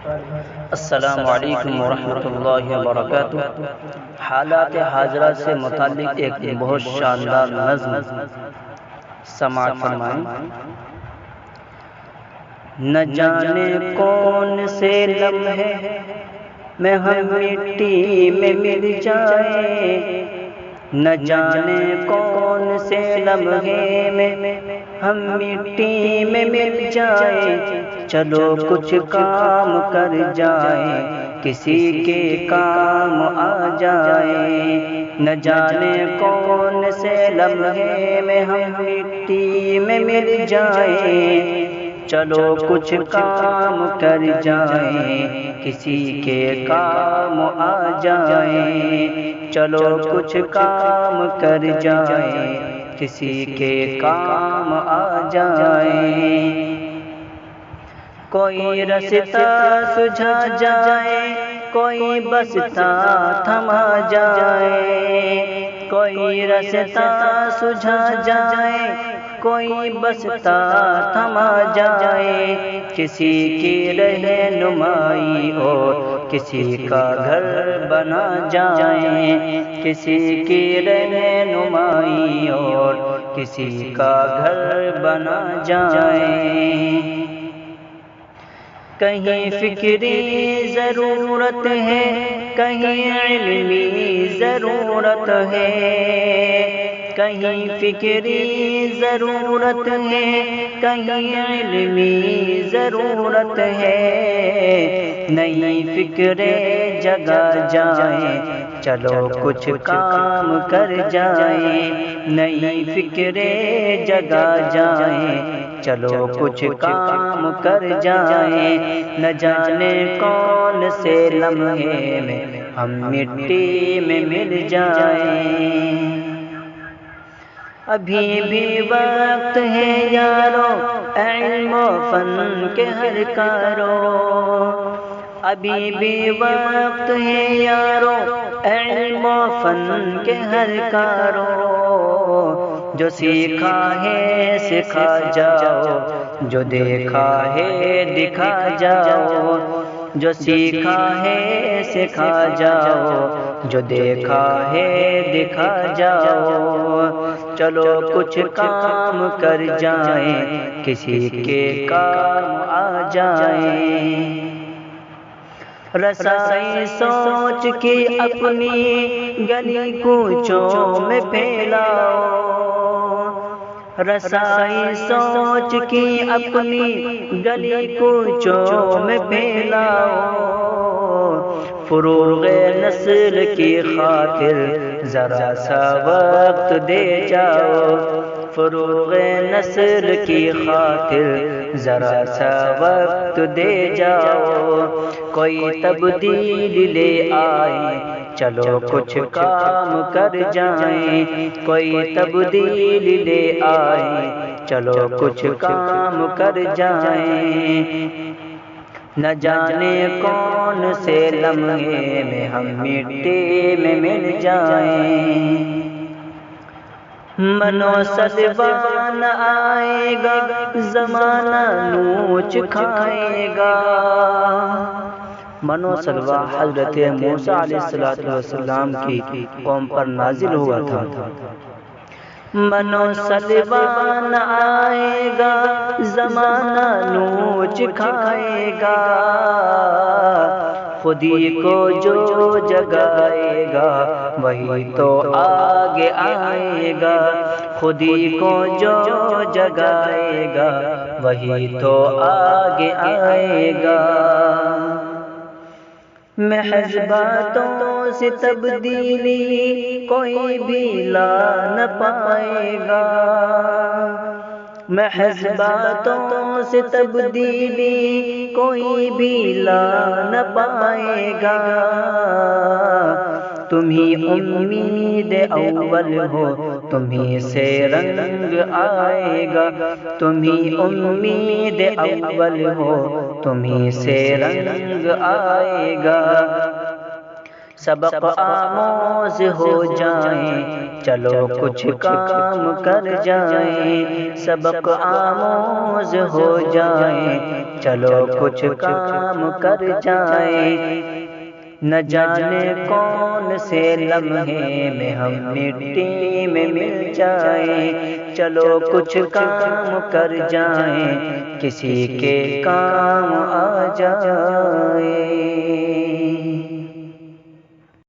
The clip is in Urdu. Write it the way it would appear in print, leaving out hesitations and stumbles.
السلام علیکم ورحمۃ اللہ وبرکاتہ۔ حالات حاضرہ سے متعلق ایک بہت شاندار نظم سماعت فرمائیں۔ نہ جانے کون سے لمحے میں ہم مٹی میں مل جائیں، نہ جانے کون سے لمحے میں ہم مٹی میں مل جائیں، چلو کچھ کام کر جائیں، کسی کے کام آ جائیں۔ نہ جانے کون سے لمحے میں ہم مٹی میں مل جائیں، چلو کچھ کام کر جائیں، کسی کے کام آ جائیں، چلو کچھ کام کر جائیں، کسی کے کام آ جائیں۔ کوئی رستہ سجھا جائے، کوئی بستہ تھما جائے، کوئی رستہ سجھا جائے، کوئی بستہ تھما جائے، کسی کی رہنمائی اور کسی کا گھر بنا جائے، کسی کی رہنمائی اور کسی کا گھر بنا جائے۔ کہیں فکری ضرورت ہے، کہیں علمی ضرورت ہے، کہیں فکری ضرورت ہے، کہیں علمی ضرورت ہے، نئی فکریں جگا جائیں، چلو کچھ کام کر جائیں، نئی فکریں جگا جائیں، چلو کچھ کام کر جائیں۔ نہ جانے کون سے لمحے میں ہم مٹی میں مل جائیں۔ ابھی بھی وقت ہے یارو، علم و فن کے ہر کارو، ابھی بھی وقت ہے یارو، علم و فن کے ہر کارو، جو سیکھا ہے سکھا جاؤ، جو دیکھا ہے دکھا جاؤ، جو سیکھا ہے سکھا جاؤ، جو دیکھا ہے دکھا جاؤ، چلو کچھ کام کر جائیں، کسی کے کام آ جائیں۔ رسائی سوچ کی اپنی گلی کوچوں میں پھیلاؤ، رسائی سوچ کی اپنی گلی کوچوں میں پھیلاؤ، فروغ نسل کی خاطر ذرا سا وقت دے جاؤ، فروغ نسل کی خاطر ذرا سا وقت دے جاؤ، کوئی تبدیلی لے آئے، چلو کچھ کام کر جائیں، کوئی تبدیلی لے آئے، چلو کچھ کام کر جائیں۔ نہ جانے کون سے لمحے میں ہم مٹی میں مل جائیں۔ منو سلوان آئے گا، زمانہ نوچ کھائے گا۔ منو سلوا حضرت موسیٰ علیہ السلام کی قوم پر نازل ہوا تھا۔ منو سلوان آئے گا، زمانہ نوچ کھائے گا، خودی کو جو جگائے گا وہی تو آگے آئے گا، خودی کو جو جگائے گا وہی تو آگے آئے گا۔ محض باتوں سے تبدیلی کوئی بھی لا نہ پائے گا، محض باتوں سے تبدیلی کوئی بھی لا نہ پائے گا، تمہیں امید اول ہو تمہیں سے رنگ آئے گا، تمہیں امید اول ہو تمہیں سے رنگ آئے گا، سبق آموز ہو جائیں، چلو کچھ کام کر جائیں، سبق آموز ہو جائیں، چلو کچھ کام کر جائیں۔ نہ جانے کون سے لمحے میں ہم مٹی میں مل جائیں، چلو کچھ کام کر جائیں، کسی کے کام آ جائیں۔